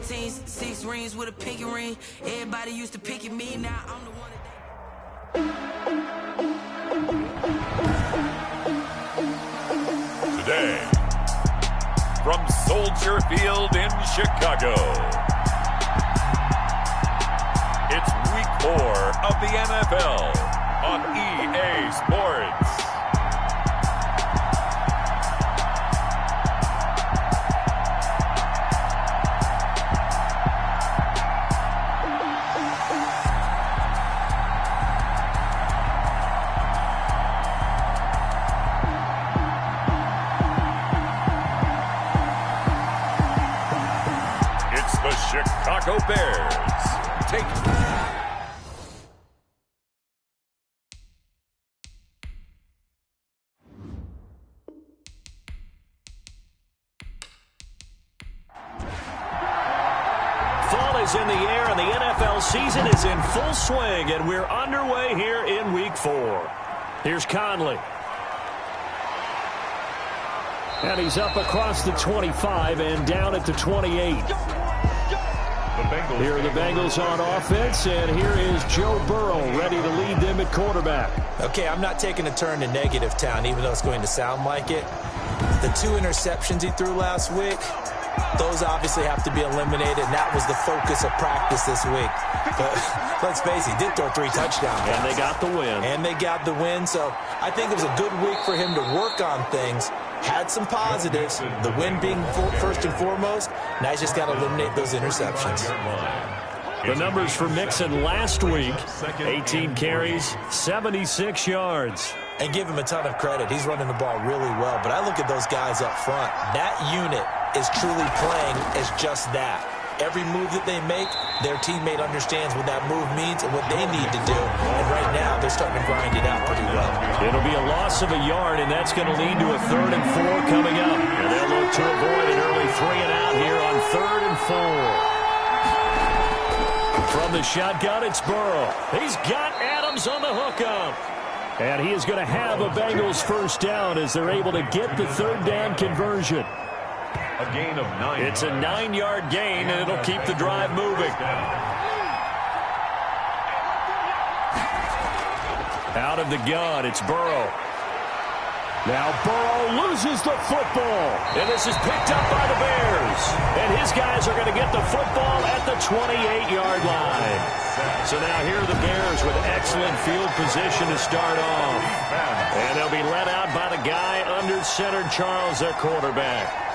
17s, 6 rings with a pinky ring. Everybody used to pick at me, now I'm the one that Today, from Soldier Field in Chicago, it's Week 4 of the NFL on EA Sports. The Chicago Bears take Fall is in the air and the NFL season is in full swing, and we're underway here in Week 4. Here's Conley. And he's up across the 25 and down at the 28. Here are the Bengals on offense, and here is Joe Burrow ready to lead them at quarterback. Okay, I'm not taking a turn to negative town, even though it's going to sound like it. The 2 interceptions he threw last week, those obviously have to be eliminated, and that was the focus of practice this week. But let's face it, he did throw 3 touchdowns. And they got the win. So I think it was a good week for him to work on things. Had some positives, the win being first and foremost. Now he's just got to eliminate those interceptions. The numbers for Mixon last week, 18 carries, 76 yards. And give him a ton of credit. He's running the ball really well. But I look at those guys up front. That unit is truly playing as just that. Every move that they make, their teammate understands what that move means and what they need to do. And right now, they're starting to grind it out pretty well. It'll be a loss of a yard, and that's going to lead to a 3rd and 4 coming up. And they'll look to avoid an early 3 and out here on 3rd and 4. From the shotgun, it's Burrow. He's got Adams on the hookup. And he is going to have a Bengals first down as they're able to get the 3rd down conversion. a gain of 9. It's a 9-yard gain, and it'll keep the drive moving. Out of the gun, it's Burrow. Now Burrow loses the football, and this is picked up by the Bears. And his guys are going to get the football at the 28-yard line. So now here are the Bears with excellent field position to start off. And they'll be led out by the guy under center, Charles, their quarterback.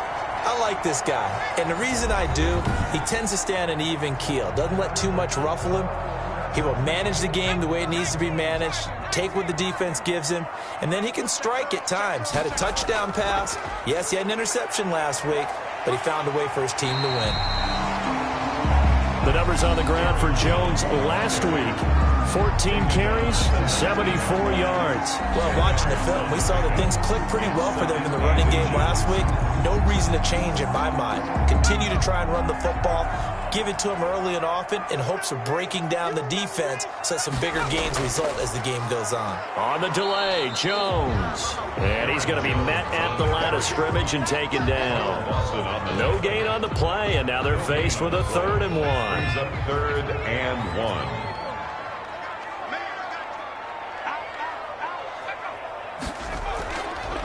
I like this guy, and the reason I do, he tends to stay on an even keel. Doesn't let too much ruffle him. He will manage the game the way it needs to be managed, take what the defense gives him, and then he can strike at times. Had a touchdown pass. Yes, he had an interception last week, but he found a way for his team to win. The numbers on the ground for Jones last week. 14 carries, 74 yards. Well, watching the film, we saw that things clicked pretty well for them in the running game last week. No reason to change in my mind. Continue to try and run the football. Give it to him early and often in hopes of breaking down the defense so some bigger gains result as the game goes on. On the delay, Jones. And he's going to be met at the line of scrimmage and taken down. No gain on the play, and now they're faced with a 3rd and 1. Brings up 3rd and 1.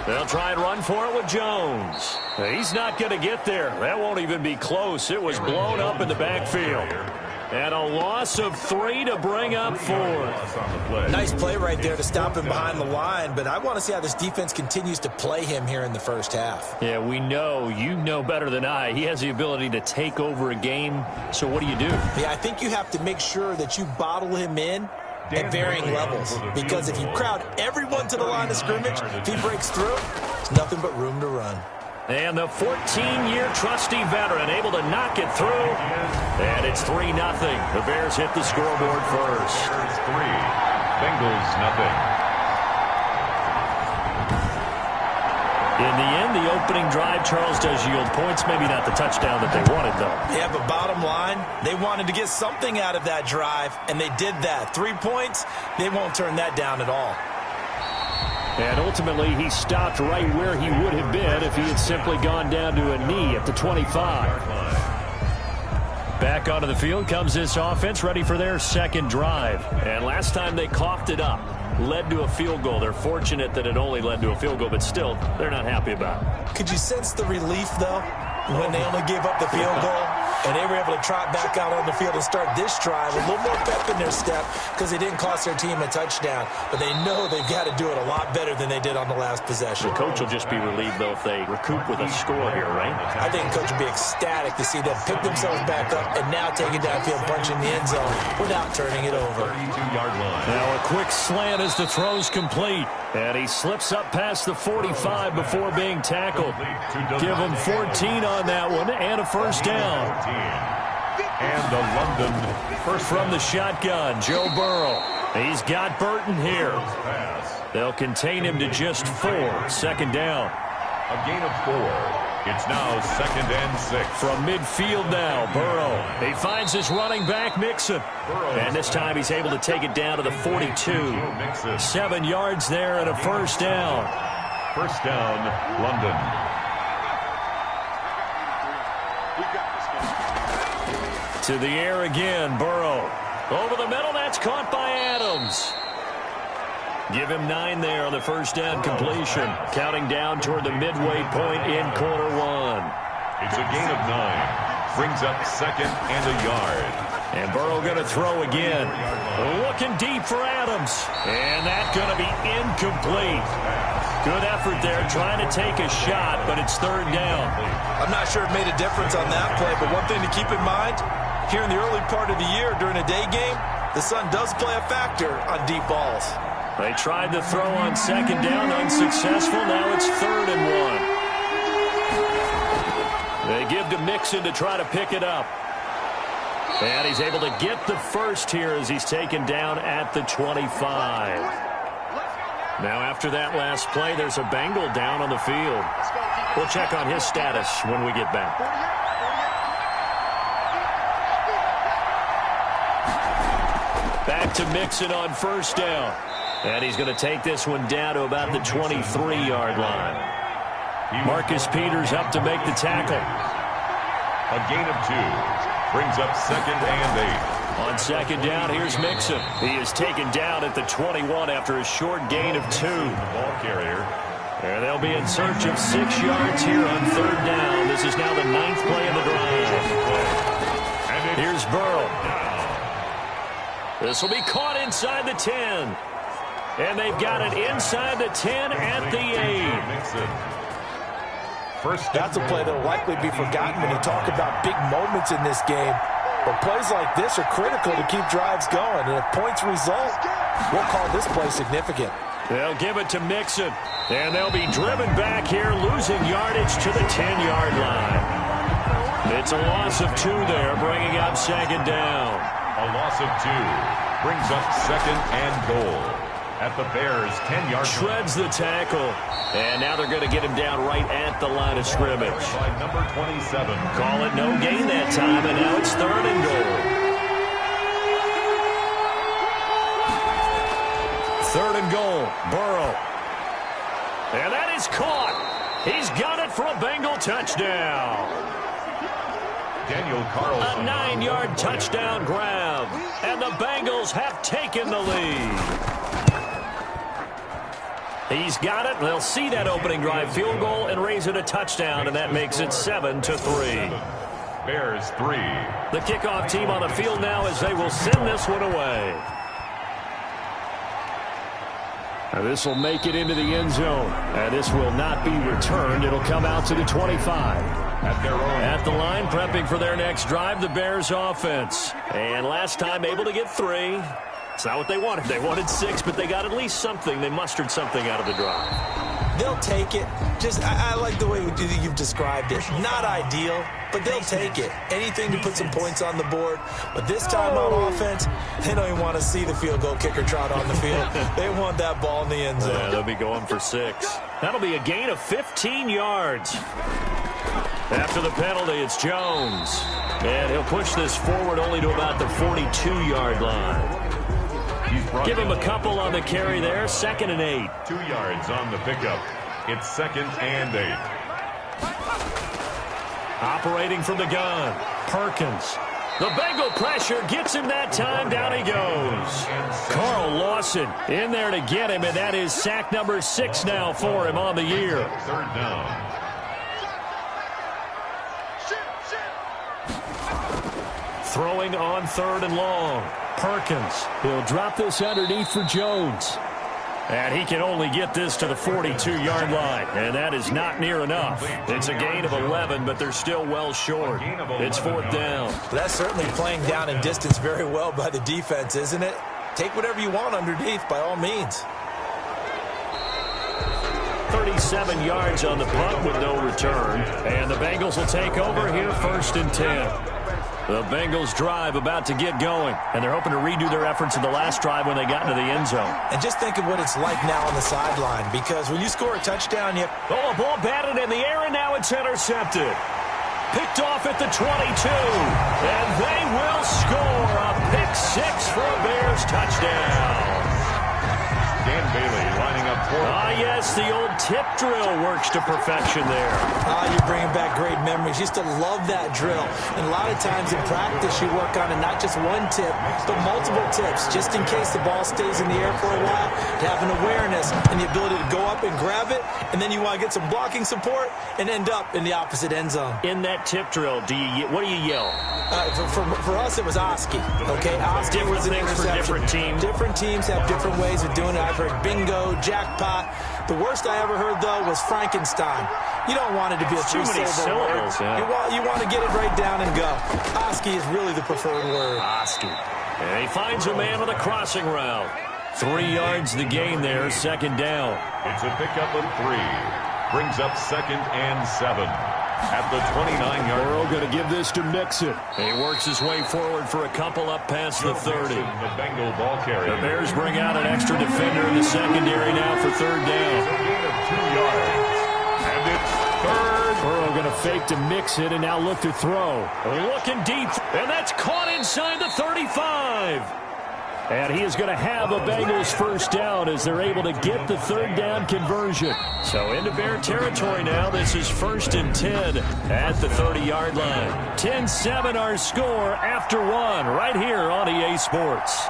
They'll try and run for it with Jones. He's not going to get there. That won't even be close. It was blown up in the backfield. And a loss of 3 to bring up 4. Nice play right there to stop him behind the line, but I want to see how this defense continues to play him here in the first half. Yeah, we know. You know better than I. He has the ability to take over a game. So what do you do? Yeah, I think you have to make sure that you bottle him in at varying levels, because if you crowd everyone to the line of scrimmage, if he breaks through, there's nothing but room to run. And the 14-year trusty veteran able to knock it through, and it's 3-0. The Bears hit the scoreboard first. Bears 3, Bengals nothing. In the end, the opening drive, Charles, does yield points. Maybe not the touchdown that they wanted, though. Yeah, but bottom line, they wanted to get something out of that drive, and they did that. 3 points, they won't turn that down at all. And ultimately, he stopped right where he would have been if he had simply gone down to a knee at the 25. Back onto the field comes this offense, ready for their second drive. And last time they coughed it up, led to a field goal. They're fortunate that it only led to a field goal, but still, they're not happy about it. Could you sense the relief, though, when they only gave up the field goal? And they were able to trot back out on the field and start this drive with a little more pep in their step because they didn't cost their team a touchdown. But they know they've got to do it a lot better than they did on the last possession. The coach will just be relieved, though, if they recoup with a score here, right? I think the coach will be ecstatic to see them pick themselves back up and now take it downfield, punch in the end zone without turning it over. 32-yard line. Now a quick slant as the throw's complete. And he slips up past the 45 before being tackled. Give him 14 on that one and a first down. And the London first from the shotgun, Joe Burrow. He's got Burton here. They'll contain him to just 4. Second down. A gain of 4. It's now 2nd and 6. From midfield now, Burrow. He finds his running back, Mixon. And this time he's able to take it down to the 42. 7 yards there and a first down. First down, London. To the air again, Burrow. Over the middle, that's caught by Adams. Give him 9 there on the first down completion. Counting down toward the midway point in quarter 1. It's a gain of 9. Brings up 2nd and a yard. And Burrow going to throw again. Looking deep for Adams. And that's going to be incomplete. Good effort there trying to take a shot, but it's 3rd down. I'm not sure it made a difference on that play, but one thing to keep in mind, here in the early part of the year during a day game, the sun does play a factor on deep balls. They tried to throw on 2nd down, unsuccessful. Now it's 3rd and 1. They give to Mixon to try to pick it up. And he's able to get the first here as he's taken down at the 25. Now after that last play, there's a Bengal down on the field. We'll check on his status when we get back. Back to Mixon on first down. And he's going to take this one down to about the 23-yard line. Marcus Peters up to make the tackle. A gain of 2. Brings up 2nd and 8. On 2nd down, here's Mixon. He is taken down at the 21 after a short gain of 2. Ball carrier. And they'll be in search of 6 yards here on 3rd down. This is now the 9th play of the drive. Here's Burrow. This will be caught inside the 10. And they've got it inside the 10 at the 8. That's a play that will likely be forgotten when you talk about big moments in this game. But plays like this are critical to keep drives going. And if points result, we'll call this play significant. They'll give it to Mixon. And they'll be driven back here, losing yardage to the 10-yard line. It's a loss of 2 there, bringing up 2nd down. A loss of 2. Brings up 2nd and goal. At the Bears' 10-yard line. Shreds the tackle. And now they're going to get him down right at the line of scrimmage. By number 27. Call it no gain that time, and now it's 3rd and goal. 3rd and goal. Burrow. And that is caught. He's got it for a Bengal touchdown. Daniel Carlson. A 9-yard touchdown grab. And the Bengals have taken the lead. He's got it. They'll see that opening drive field goal and raise it a touchdown, and that makes it 7-3. Bears 3. The kickoff team on the field now as they will send this one away. Now this will make it into the end zone. And this will not be returned. It'll come out to the 25. At their own. At the line, prepping for their next drive, the Bears offense. And last time able to get 3. It's not what they wanted. They wanted 6, but they got at least something. They mustered something out of the drive. They'll take it. I like the way you've described it. Not ideal, but they'll take it. Anything to put some points on the board. But this time on offense, they don't even want to see the field goal kicker trot on the field. They want that ball in the end zone. Yeah, they'll be going for 6. That'll be a gain of 15 yards. After the penalty, it's Jones. And he'll push this forward only to about the 42-yard line. Give him a couple on the carry there. 2nd and 8. 2 yards on the pickup. It's 2nd and 8. Operating from the gun, Perkins. The Bengal pressure gets him that time. Down he goes. Carl Lawson in there to get him, and that is sack number 6 now for him on the year. Third down. Throwing on 3rd and long. Perkins. He'll drop this underneath for Jones. And he can only get this to the 42-yard line, and that is not near enough. It's a gain of 11, but they're still well short. It's 4th down. That's certainly playing down in distance very well by the defense, isn't it? Take whatever you want underneath, by all means. 37 yards on the punt with no return. And the Bengals will take over here 1st and 10. The Bengals drive about to get going, and they're hoping to redo their efforts in the last drive when they got into the end zone. And just think of what it's like now on the sideline, because when you score a touchdown, you... Oh, a ball batted in the air, and now it's intercepted. Picked off at the 22, and they will score a pick 6 for a Bears touchdown. Dan Bailey lining up for... Yes, the old tip drill works to perfection there. You're bringing back great memories. Used to love that drill. And a lot of times in practice, you work on it, not just one tip, but multiple tips, just in case the ball stays in the air for a while, to have an awareness and the ability to go up and grab it, and then you want to get some blocking support and end up in the opposite end zone. In that tip drill, what do you yell? For us, it was Oski. Okay, Oski was an interception. For different teams. Different teams have different ways of doing it. I've heard bingo, jackpot. The worst I ever heard, though, was Frankenstein. You don't want it to be a three-syllable word. Yeah. You want to get it right down and go. Oski is really the preferred word. Oski. And he finds a man on a crossing route. 3 yards the gain there, 2nd down. It's a pickup of 3. Brings up 2nd and 7. At the 29-yard. Burrow going to give this to Mixon. He works his way forward for a couple up past the 30. The Bengal ball carrier. The Bears bring out an extra defender in the secondary now for 3rd down. A gain of 2 yards. And it's 3rd. Burrow going to fake to Mixon and now look to throw. Looking deep. And that's caught inside the 35. And he is going to have a Bengals 1st down as they're able to get the 3rd down conversion. So into Bear territory now. This is 1st and 10 at the 30-yard line. 10-7 our score after 1 right here on EA Sports.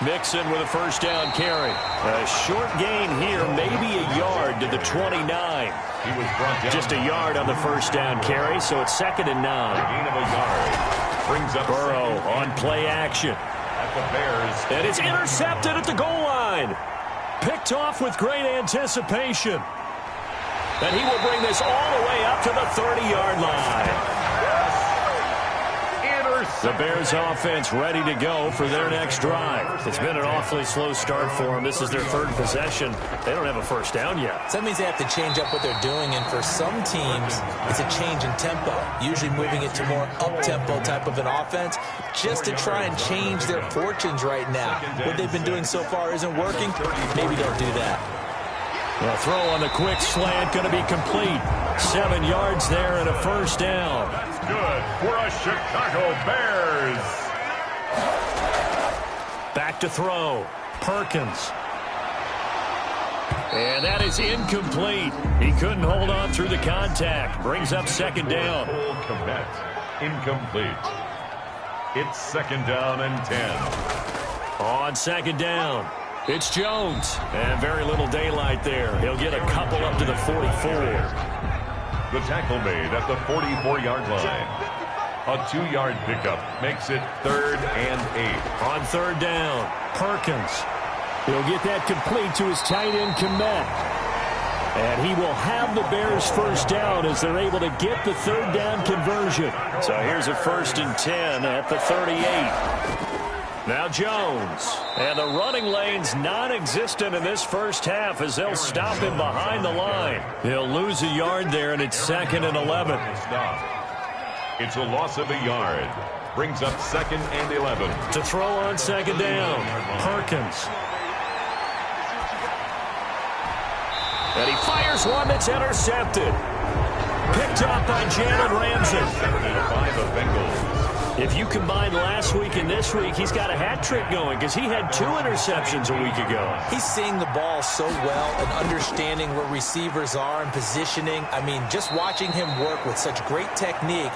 Mixon with a 1st down carry. A short gain here, maybe a yard to the 29. He was brought down. Just a yard on the 1st down carry, so it's 2nd and 9. A gain of a yard. Brings up Burrow on play action. At the Bears. And it's intercepted at the goal line. Picked off with great anticipation. And he will bring this all the way up to the 30-yard line. The Bears offense ready to go for their next drive. It's been an awfully slow start for them. This is their 3rd possession. They don't have a 1st down yet. So that means they have to change up what they're doing, and for some teams, it's a change in tempo, usually moving it to more up-tempo type of an offense, just to try and change their fortunes right now. What they've been doing so far isn't working. Maybe don't do that. The throw on the quick slant going to be complete. 7 yards there and a 1st down. That's good for a Chicago Bears. Back to throw. Perkins. And that is incomplete. He couldn't hold on through the contact. Brings up 2nd down. Komet, incomplete. It's 2nd down and 10. On 2nd down. It's Jones, and very little daylight there. He'll get a couple up to the 44. The tackle made at the 44-yard line. A 2-yard pickup makes it 3rd and 8. On 3rd down, Perkins. He'll get that complete to his tight end, Komet. And he will have the Bears 1st down as they're able to get the 3rd down conversion. So here's a 1st and 10 at the 38. Now Jones, and the running lane's non-existent in this 1st half as they'll stop him behind the line. He'll lose a yard there, and it's 2nd and 11. It's a loss of a yard. Brings up 2nd and 11. To throw on 2nd down, Perkins. And he fires one that's intercepted. Picked up by Jalen Ramsey. 75 of Bengals. If you combine last week and this week, he's got a hat trick going because he had 2 interceptions a week ago. He's seeing the ball so well and understanding where receivers are and positioning. I mean, just watching him work with such great technique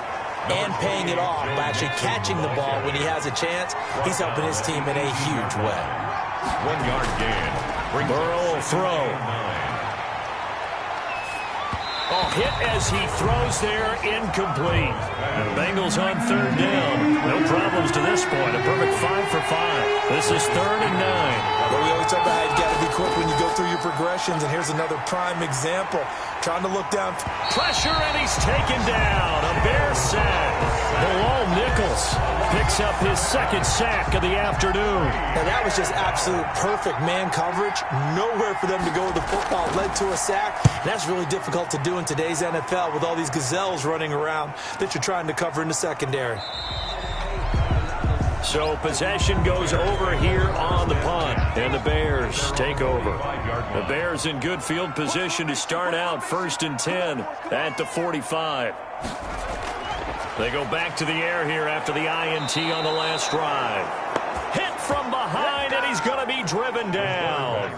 and paying it off by actually catching the ball when he has a chance, he's helping his team in a huge way. 1 yard gain. Burrow will throw. Oh, hit as he throws there, incomplete. And the Bengals on 3rd down. No problems to this point. A perfect 5 for 5. This is 3rd and 9. Well, we always talk about how you got to be quick when you go through your progressions, and here's another prime example. Trying to look down. Pressure, and he's taken down. A Bear sack. Bilal Nichols picks up his 2nd sack of the afternoon. And that was just absolute perfect man coverage. Nowhere for them to go with the football. Led to a sack. And that's really difficult to do in today's NFL with all these gazelles running around that you're trying to cover in the secondary. So possession goes over here on the punt, and the Bears take over. The Bears in good field position to start out 1st and 10 at the 45. They go back to the air here after the INT on the last drive. Hit from behind, and he's going to be driven down.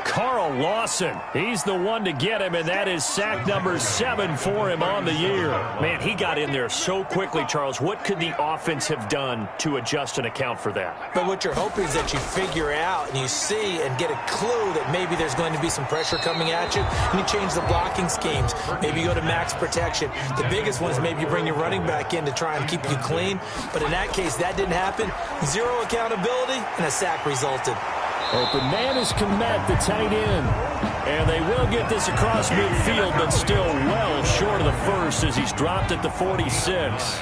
Carl Lawson, he's the one to get him, and that is sack number 7 for him on the year. Man, he got in there so quickly, Charles. What could the offense have done to adjust and account for that? But what you're hoping is that you figure out and you see and get a clue that maybe there's going to be some pressure coming at you, and you change the blocking schemes. Maybe you go to max protection. The biggest one is maybe you bring your running back in to try and keep you clean. But in that case, that didn't happen. 0 accountability, and a sack resulted. Open man is Komet, the tight end. And they will get this across midfield, but still well short of the first as he's dropped at the 46.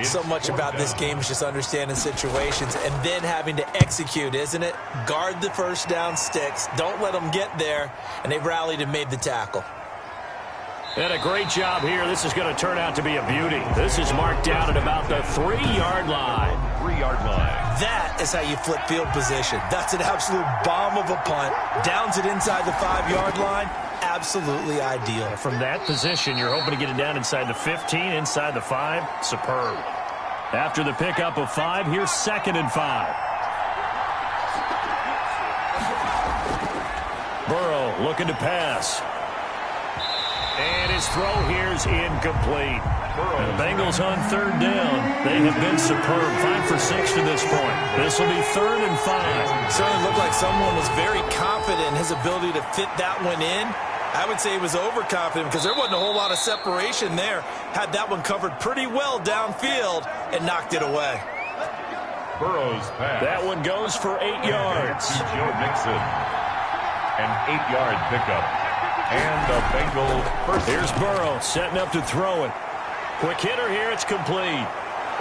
So much about this game is just understanding situations and then having to execute, isn't it? Guard the first down sticks. Don't let them get there. And they rallied and made the tackle. And a great job here. This is going to turn out to be a beauty. This is marked down at about the 3-yard line. 3-yard line. That is how you flip field position. That's an absolute bomb of a punt. Downs it inside the 5-yard line. Absolutely ideal. From that position, you're hoping to get it down inside the 15, inside the 5. Superb. After the pickup of 5, here's 2nd and 5. Burrow looking to pass. And his throw here is incomplete. And the Bengals on 3rd down. They have been superb. 5 for 6 to this point. This will be 3rd and 5. Certainly looked like someone was very confident in his ability to fit that one in. I would say he was overconfident because there wasn't a whole lot of separation there. Had that one covered pretty well downfield and knocked it away. Burrow's pass. That one goes for 8 yards. Joe Mixon. An 8-yard pickup. And the Bengals first. Here's Burrow setting up to throw it. Quick hitter here. It's complete.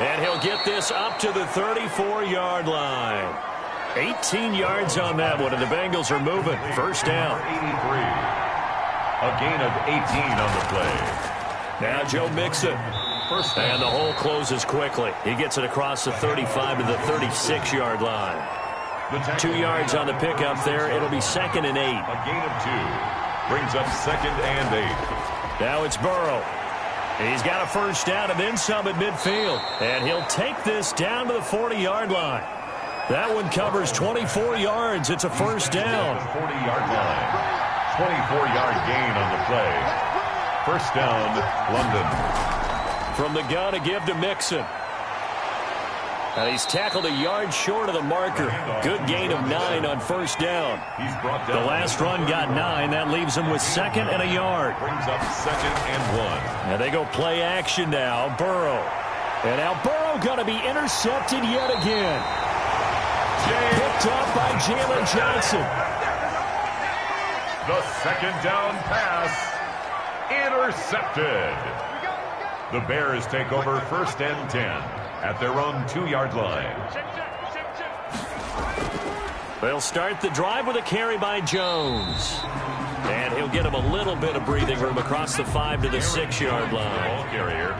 And he'll get this up to the 34-yard line. 18 yards on that one, and the Bengals are moving. First down. 83. A gain of 18 on the play. Now Joe Mixon. First down. And the hole closes quickly. He gets it across the 35 to the 36-yard line. 2 yards on the pickup there. It'll be 2nd and 8. A gain of 2. Brings up 2nd and 8. Now it's Burrow. He's got a first down and then some at midfield. And he'll take this down to the 40-yard line. That one covers 24 yards. It's a first down. 40-yard line. 24-yard gain on the play. First down, London. From the gun, a give to Mixon. And he's tackled a yard short of the marker. Good gain of 9 on first down. The last run got 9. That leaves him with 2nd and a yard. Brings up 2nd and 1. And they go play action now. Burrow. And now Burrow going to be intercepted yet again. Picked up by Jalen Johnson. The 2nd down pass. Intercepted. The Bears take over 1st and 10. At their own 2-yard line. They'll start the drive with a carry by Jones. And he'll get him a little bit of breathing room across the 5 to the 6-yard line.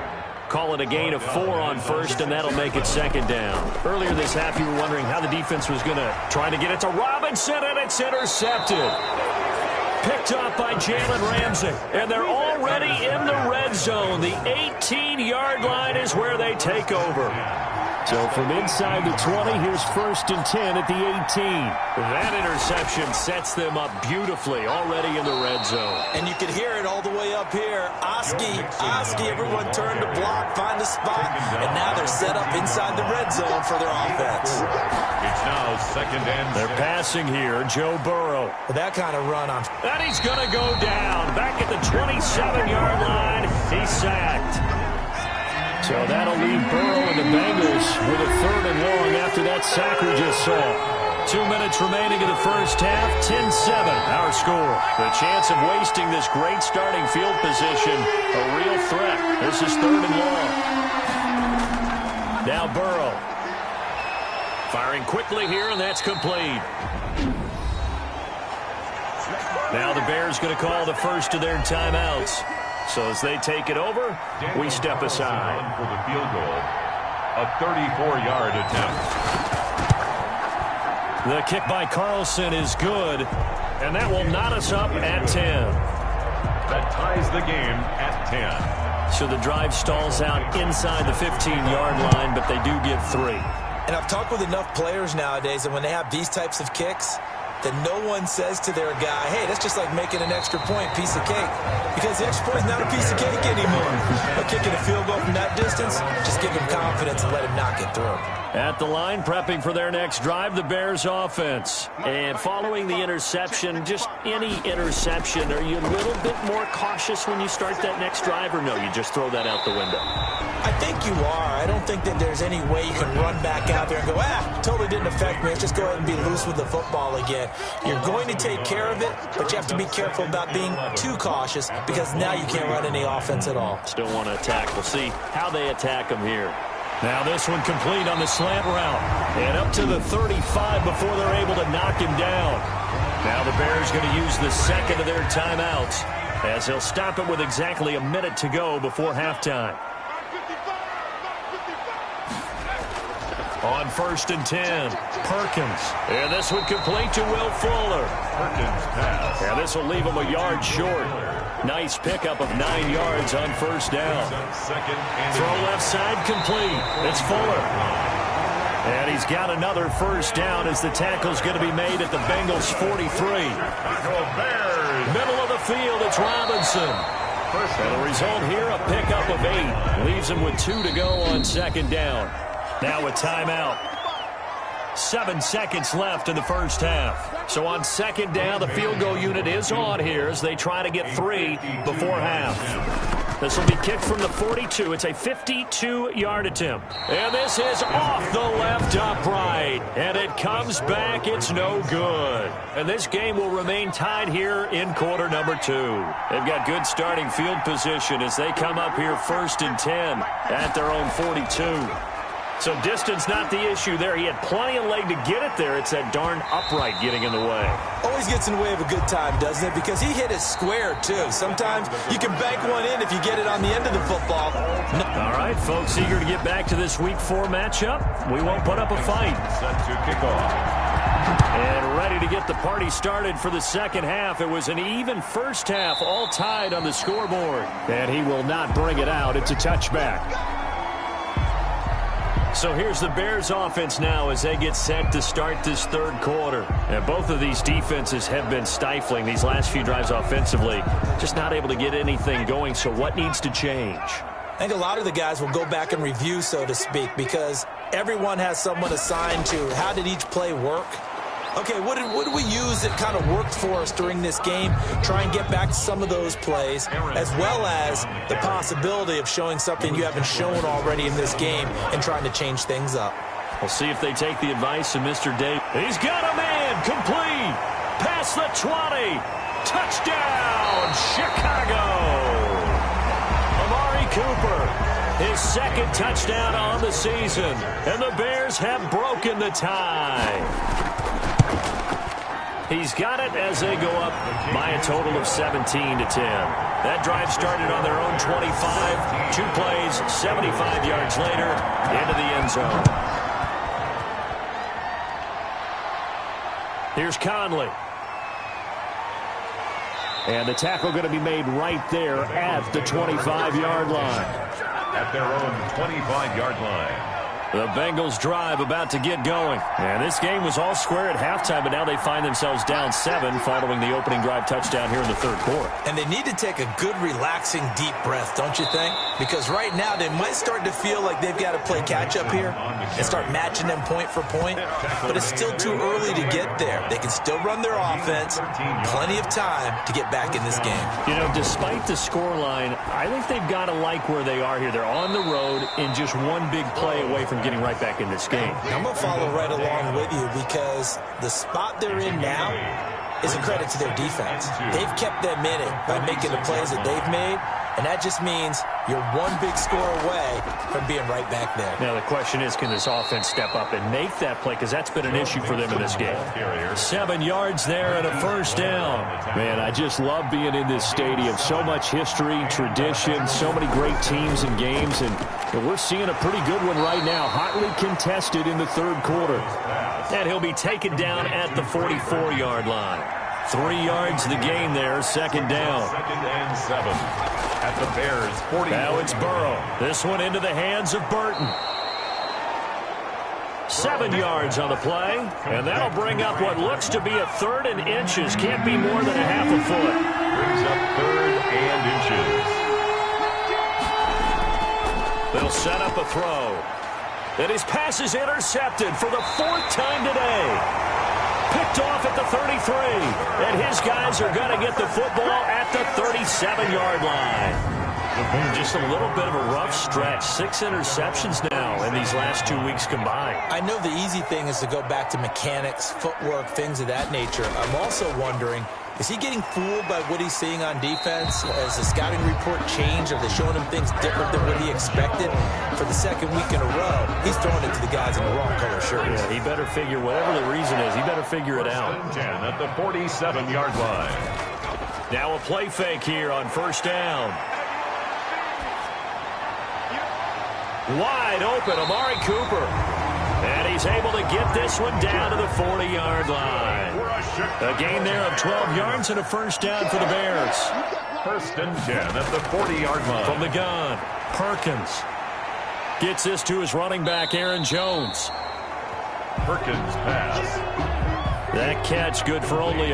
Call it a gain of 4 on first, and that'll make it 2nd down. Earlier this half, you were wondering how the defense was going to try to get it to Robinson, and it's intercepted. picked off by Jalen Ramsey. And they're already in the red zone. The 18-yard line is where they take over. So from inside the 20, here's 1st and 10 at the 18. That interception sets them up beautifully already in the red zone. And you can hear it all the way up here. Oski, everyone turned to block, find a spot, and now they're set up inside the red zone for their offense. It's now 2nd and 6. They're passing here, Joe Burrow. With that kind of run on. And he's going to go down. Back at the 27-yard line, he's sacked. So that'll leave Burrow and the Bengals with a 3rd and long after that sack we just saw. 2 minutes remaining in the first half, 10-7 our score. The chance of wasting this great starting field position, a real threat. This is 3rd and long. Now Burrow. Firing quickly here, and that's complete. Now the Bears going to call the first of their timeouts. So as they take it over, we step aside. For the field goal, a 34-yard attempt. The kick by Carlson is good, and that will knot us up at 10. That ties the game at 10. So the drive stalls out inside the 15-yard line, but they do get 3. And I've talked with enough players nowadays, and when they have these types of kicks, that no one says to their guy, hey, that's just like making an extra point, piece of cake. Because the extra point is not a piece of cake anymore. But kicking a field goal from that distance, just give him confidence and let him knock it through. At the line, prepping for their next drive, the Bears offense. And following the interception, just any interception, are you a little bit more cautious when you start that next drive, or no, you just throw that out the window? I think you are. I don't think that there's any way you can run back out there and go, totally didn't affect me. Let's just go ahead and be loose with the football again. You're going to take care of it, but you have to be careful about being too cautious because now you can't run any offense at all. Still want to attack. We'll see how they attack them here. Now this one complete on the slant route. And up to the 35 before they're able to knock him down. Now the Bears going to use the second of their timeouts as they'll stop it with exactly a minute to go before halftime. On 1st and 10, Perkins. And this one complete to Will Fuller. Perkins pass. And this will leave him a yard short. Nice pickup of 9 yards on 1st down. Throw left side complete. It's Fuller. And he's got another 1st down as the tackle's going to be made at the Bengals 43. Middle of the field, it's Robinson. And the result here, a pickup of 8. Leaves him with 2 to go on 2nd down. Now a timeout. 7 seconds left in the first half. So on 2nd down, the field goal unit is on here as they try to get 3 before half. This will be kicked from the 42. It's a 52-yard attempt. And this is off the left upright. And it comes back. It's no good. And this game will remain tied here in quarter number 2. They've got good starting field position as they come up here 1st and 10 at their own 42. So distance not the issue there. He had plenty of leg to get it there. It's that darn upright getting in the way. Always gets in the way of a good time, doesn't it? Because he hit it square, too. Sometimes you can bank one in if you get it on the end of the football. All right, folks, eager to get back to this Week 4 matchup. We won't put up a fight. Set to kick off. And ready to get the party started for the second half. It was an even first half, all tied on the scoreboard. And he will not bring it out. It's a touchback. So here's the Bears offense now as they get set to start this 3rd quarter. And both of these defenses have been stifling these last few drives offensively. Just not able to get anything going. So what needs to change? I think a lot of the guys will go back and review, so to speak, because everyone has someone assigned to how did each play work. Okay, what did we use that kind of worked for us during this game? Try and get back to some of those plays, as well as the possibility of showing something you haven't shown already in this game and trying to change things up. We'll see if they take the advice of Mr. Dave. He's got a man, complete, past the 20, touchdown, Chicago. Amari Cooper, his 2nd touchdown on the season, and the Bears have broken the tie. He's got it as they go up by a total of 17-10. That drive started on their own 25. 2 plays, 75 yards later, into the end zone. Here's Conley. And the tackle going to be made right there at the 25-yard line. At their own 25-yard line. The Bengals drive about to get going. And this game was all square at halftime, but now they find themselves down 7 following the opening drive touchdown here in the third quarter. And they need to take a good, relaxing, deep breath, don't you think? Because right now they might start to feel like they've got to play catch-up here and start matching them point for point. But it's still too early to get there. They can still run their offense. Plenty of time to get back in this game. You know, despite the scoreline, I think they've got to like where they are here. They're on the road and just one big play away from getting right back in this game. I'm going to follow right along with you because the spot they're in now is a credit to their defense. They've kept them in it by making the plays that they've made, and that just means you're one big score away from being right back there. Now the question is, can this offense step up and make that play? Because that's been an issue for them in this game. 7 yards there and a first down. Man, I just love being in this stadium. So much history, tradition, so many great teams and games, and we're seeing a pretty good one right now. Hotly contested in the third quarter. And he'll be taken down at the 44-yard line. 3 yards the gain there, second down. 2nd and 7 at the Bears' 40. Now it's Burrow. This one into the hands of Burton. 7 yards on the play, and that'll bring up what looks to be a 3rd and inches. Can't be more than a half a foot. Brings up 3rd and inches. They'll set up a throw. And his pass is intercepted for the 4th time today. Picked off at the 33. And his guys are going to get the football at the 37-yard line. Just a little bit of a rough stretch. 6 interceptions now in these last 2 weeks combined. I know the easy thing is to go back to mechanics, footwork, things of that nature. I'm also wondering, is he getting fooled by what he's seeing on defense? Has the scouting report changed? Are they showing him things different than what he expected? For the 2nd week in a row, he's throwing it to the guys in the wrong color shirts. Yeah, he better figure, whatever the reason is, he better figure it out. 10 at the 47-yard line. Now a play fake here on first down. Wide open, Amari Cooper. And he's able to get this one down to the 40-yard line. A gain there of 12 yards and a first down for the Bears. 1st and 10 at the 40-yard line. From the gun, Perkins gets this to his running back, Aaron Jones. Perkins pass. That catch good for only a